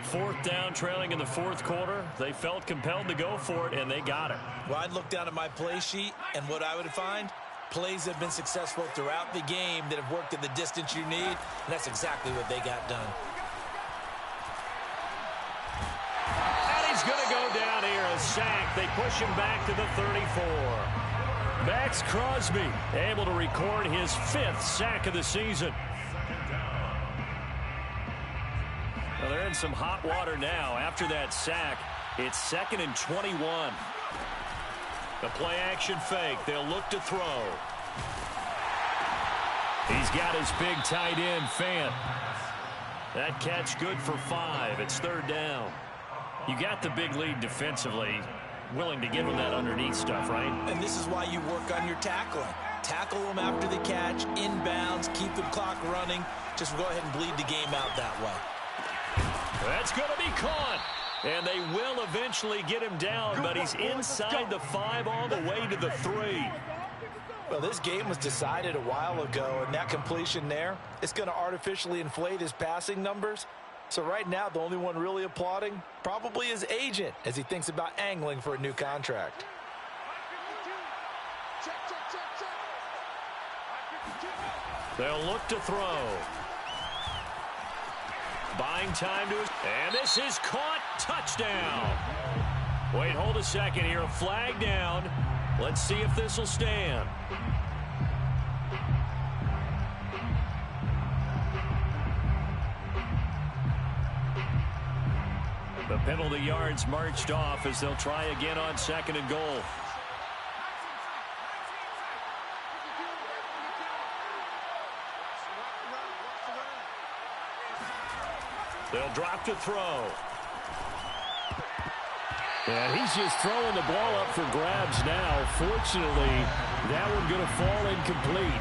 Fourth down, trailing in the fourth quarter. They felt compelled to go for it, and they got it. Well, I'd look down at my play sheet, and what I would find, plays have been successful throughout the game that have worked at the distance you need, and that's exactly what they got done. And he's going to go down here, a sack. They push him back to the 34. Max Crosby able to record his 5th sack of the season. Well, they're in some hot water now. After that sack, it's 2nd and 21. The play action fake. They'll look to throw. He's got his big tight end, Fant. That catch good for 5. It's third down. You got the big lead defensively. Willing to give him that underneath stuff, right? And this is why you work on your tackling. Tackle them after the catch, inbounds, keep the clock running. Just go ahead and bleed the game out that way. That's going to be caught. And they will eventually get him down, but he's inside the 5 all the way to the 3. Well, this game was decided a while ago, and that completion there, it's going to artificially inflate his passing numbers. So right now, the only one really applauding probably his agent as he thinks about angling for a new contract. They'll look to throw. Buying time to his... And this is caught. Touchdown. Wait, hold a second here. A flag down. Let's see if this will stand. The penalty yards marched off as they'll try again on 2nd and goal. They'll drop to throw. And he's just throwing the ball up for grabs now. Fortunately, that one going to fall incomplete.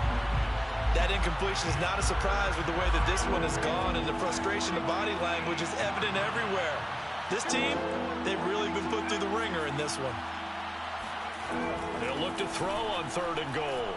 That incompletion is not a surprise with the way that this one has gone, and the frustration of body language is evident everywhere. This team, they've really been put through the ringer in this one. They'll look to throw on 3rd and goal.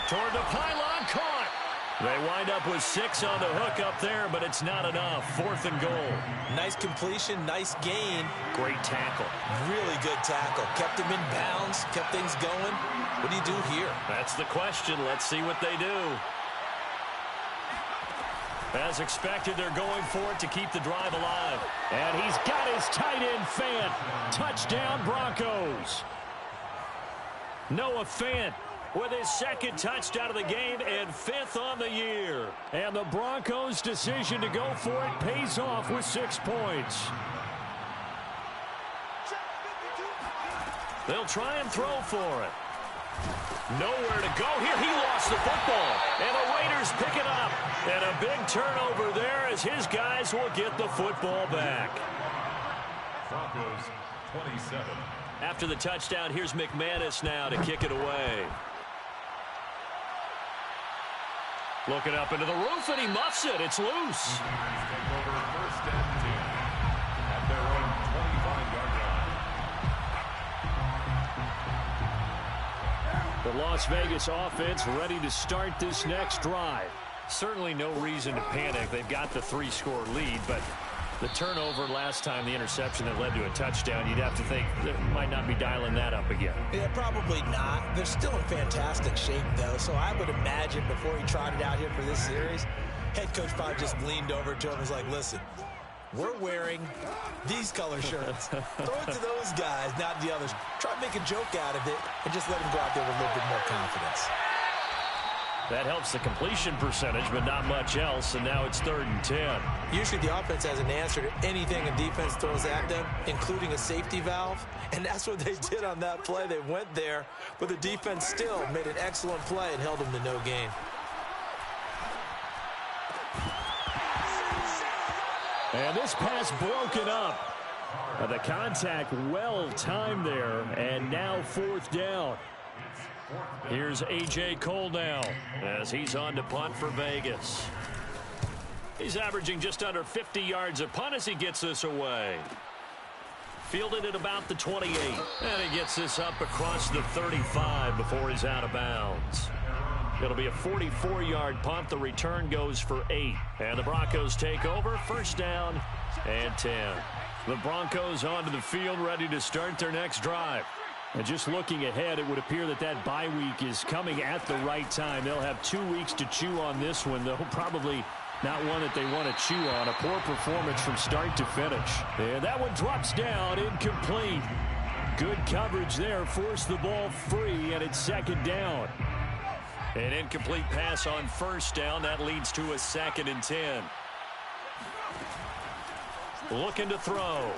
Toward the pylon, caught. They wind up with 6 on the hook up there, but it's not enough. 4th and goal. Nice completion, nice gain. Great tackle. Really good tackle. Kept him in bounds, kept things going. What do you do here? That's the question. Let's see what they do. As expected, they're going for it to keep the drive alive. And he's got his tight end, Fant. Touchdown, Broncos. Noah Fant with his 2nd touchdown of the game and 5th on the year. And the Broncos' decision to go for it pays off with 6 points. They'll try and throw for it. Nowhere to go here. He lost the football. And the Raiders pick it up. And a big turnover there as his guys will get the football back. Broncos 27. After the touchdown, here's McManus now to kick it away. Looking up into the roof, and he muffs it. It's loose. Take over 1st and 10 at their own 25-yard line. The Las Vegas offense ready to start this next drive. Certainly no reason to panic. They've got the 3-score lead, but the turnover last time, the interception that led to a touchdown, you'd have to think they might not be dialing that up again. Yeah, probably not. They're still in fantastic shape, though, so I would imagine before he trotted out here for this series, head coach probably just leaned over to him and was like, listen, we're wearing these color shirts. Throw it to those guys, not the others. Try to make a joke out of it and just let them go out there with a little bit more confidence. That helps the completion percentage, but not much else, and now it's 3rd and 10. Usually the offense has an answer to anything a defense throws at them, including a safety valve, and that's what they did on that play. They went there, but the defense still made an excellent play and held them to no gain. And this pass broken up. The contact well timed there, and now 4th down. Here's A.J. Cole now as he's on to punt for Vegas. He's averaging just under 50 yards a punt as he gets this away. Fielded at about the 28. And he gets this up across the 35 before he's out of bounds. It'll be a 44-yard punt. The return goes for 8. And the Broncos take over. 1st down and 10. The Broncos onto the field ready to start their next drive. And just looking ahead, it would appear that that bye week is coming at the right time. They'll have 2 weeks to chew on this one, though probably not one that they want to chew on. A poor performance from start to finish. And that one drops down, incomplete. Good coverage there, forced the ball free, and it's 2nd down. An incomplete pass on 1st down. That leads to a 2nd and 10. Looking to throw.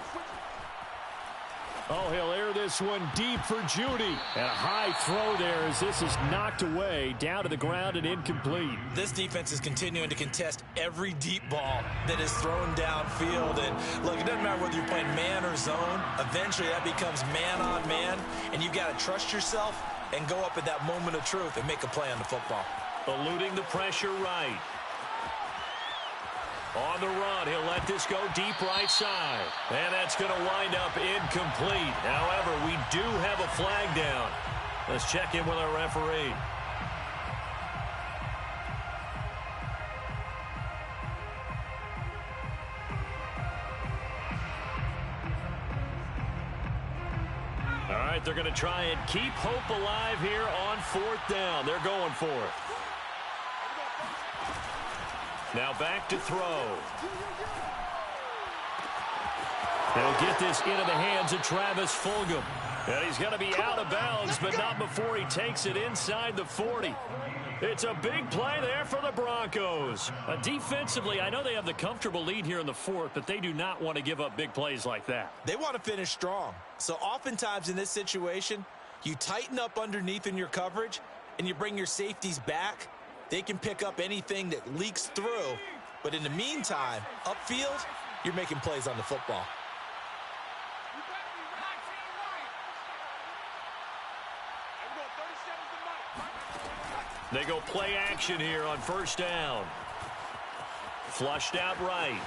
Oh, he'll air this one deep for Judy. And a high throw there as this is knocked away, down to the ground and incomplete. This defense is continuing to contest every deep ball that is thrown downfield. And look, it doesn't matter whether you're playing man or zone. Eventually that becomes man on man, and you've got to trust yourself and go up at that moment of truth and make a play on the football. Eluding the pressure right. On the run, he'll let this go deep right side. And that's going to wind up incomplete. However, we do have a flag down. Let's check in with our referee. All right, they're going to try and keep hope alive here on 4th down. They're going for it. Now back to throw. They'll get this into the hands of Travis Fulgham. And he's going to be out of bounds, but not before he takes it inside the 40. It's a big play there for the Broncos. Defensively, I know they have the comfortable lead here in the fourth, but they do not want to give up big plays like that. They want to finish strong. So oftentimes in this situation, you tighten up underneath in your coverage, and you bring your safeties back. They can pick up anything that leaks through. But in the meantime, upfield, you're making plays on the football. They go play action here on first down. Flushed out right.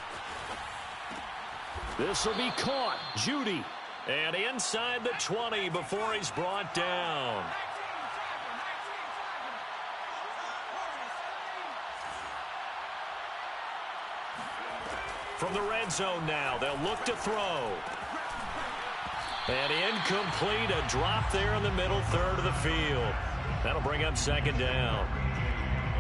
This will be caught. Judy. And inside the 20 before he's brought down. From the red zone now, they'll look to throw. And incomplete, a drop there in the middle third of the field. That'll bring up second down.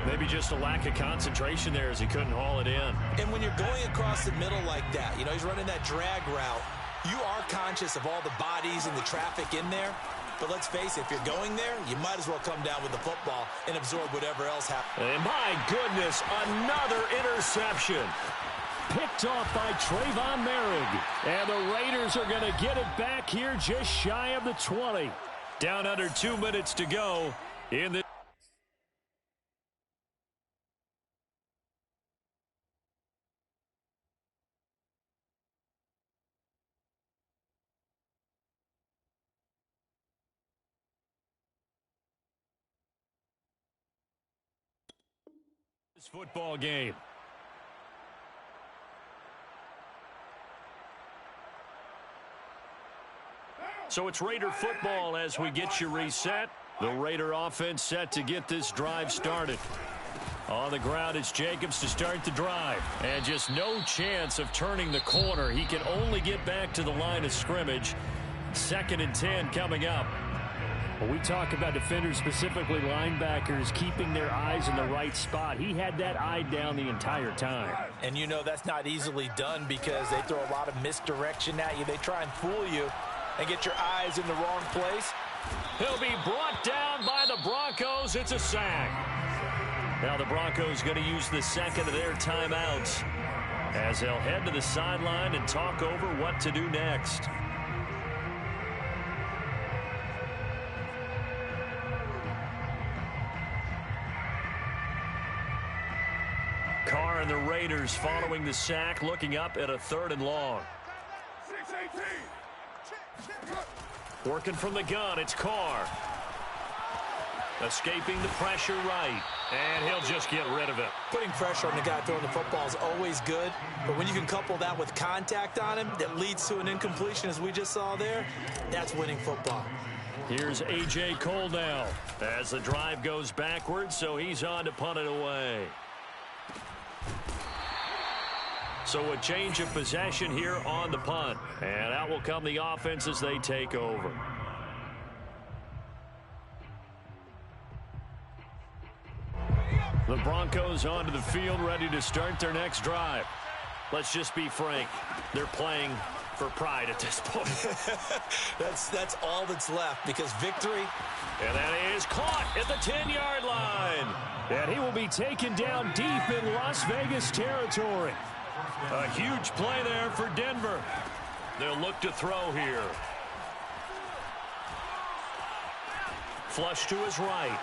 Maybe just a lack of concentration there as he couldn't haul it in. And when you're going across the middle like that, you know, he's running that drag route, you are conscious of all the bodies and the traffic in there. But let's face it, if you're going there, you might as well come down with the football and absorb whatever else happens. And my goodness, another interception. Picked off by Trayvon Merrick. And the Raiders are going to get it back here just shy of the 20. Down under 2 minutes to go in the this football game. So it's Raider football as we get you reset. The Raider offense set to get this drive started. On the ground, it's Jacobs to start the drive. And just no chance of turning the corner. He can only get back to the line of scrimmage. 2nd and 10 coming up. When we talk about defenders, specifically linebackers, keeping their eyes in the right spot, he had that eye down the entire time. And you know that's not easily done because they throw a lot of misdirection at you. They try and fool you and get your eyes in the wrong place. He'll be brought down by the Broncos. It's a sack. Now the Broncos going to use the second of their timeouts as they'll head to the sideline and talk over what to do next. Carr and the Raiders following the sack, looking up at a 3rd and long. Working from the gun, it's Carr. Escaping the pressure right. And he'll just get rid of it. Putting pressure on the guy throwing the football is always good. But when you can couple that with contact on him that leads to an incompletion, as we just saw there, that's winning football. Here's A.J. Cole now as the drive goes backwards, so he's on to punt it away. So a change of possession here on the punt. And out will come the offense as they take over. The Broncos onto the field, ready to start their next drive. Let's just be frank. They're playing for pride at this point. That's all that's left because victory. And that is caught at the 10-yard line. And he will be taken down deep in Las Vegas territory. A huge play there for Denver. They'll look to throw here. Flush to his right.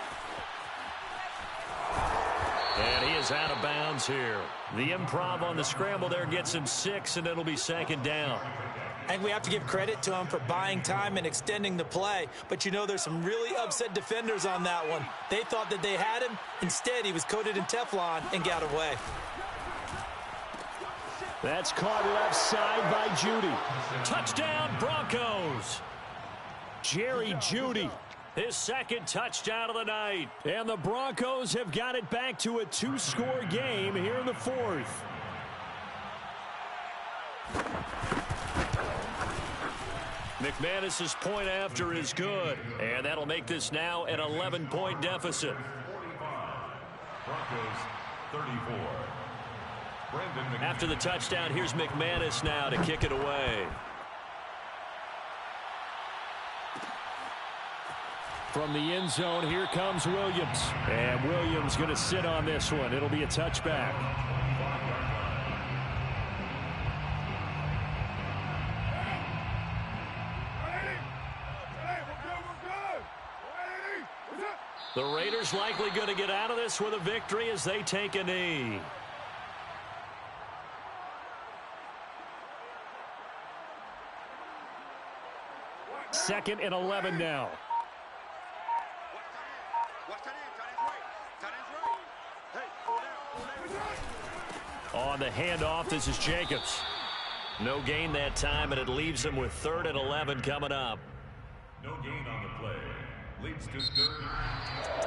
And he is out of bounds here. The improv on the scramble there gets him 6, and it'll be 2nd down. And we have to give credit to him for buying time and extending the play. But you know there's some really upset defenders on that one. They thought that they had him. Instead, he was coated in Teflon and got away. That's caught left side by Judy. Touchdown, Broncos. Jerry Judy. His 2nd touchdown of the night. And the Broncos have got it back to a 2-score game here in the 4th. McManus's point after is good. And that'll make this now an 11-point deficit. Broncos 34. After the touchdown, here's McManus now to kick it away. From the end zone, here comes Williams. And Williams going to sit on this one. It'll be a touchback. The Raiders likely going to get out of this with a victory as they take a knee. Second and 11 now. On the handoff, this is Jacobs. No gain that time, and it leaves him with 3rd and 11 coming up. No gain on the play. Leads to 3rd.